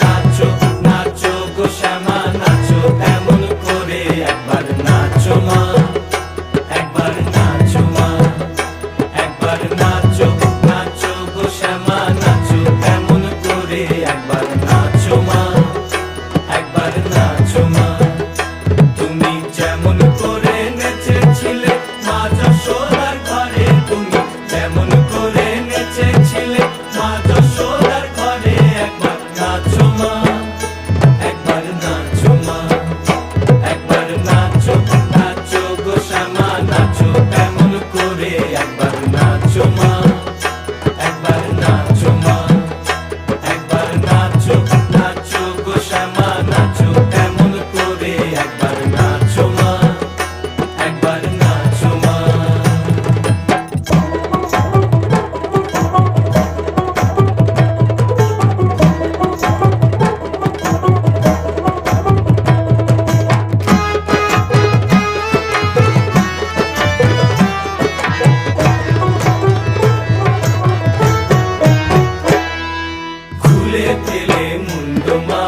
নাচো নাচো গো শ্যামা নাচো এমন করে, একবার নাচো মা, একবার নাচো মা, একবার নাচো নাচো গো শ্যামা নাচো এমন করে, একবার নাচো মা, একবার নাচো মা। তুমি যেমন করে নেচেছিলে মা যশোদার ঘরে, তুমি যেমন করে নেচেছিলে মা যশোদার ঘরে, একবার নাচো মা, একবার নাচো মা, একবার নাচো নাচো গো শ্যামা নাচো এমন করে, একবার নাচো মা, একবার নাচো মা, একবার নাচো নাচো গো শ্যামা নাচো এমন করে, একবার নাচো মা, একবার নাচো মা। খুলে ফেলে মুন্ড মা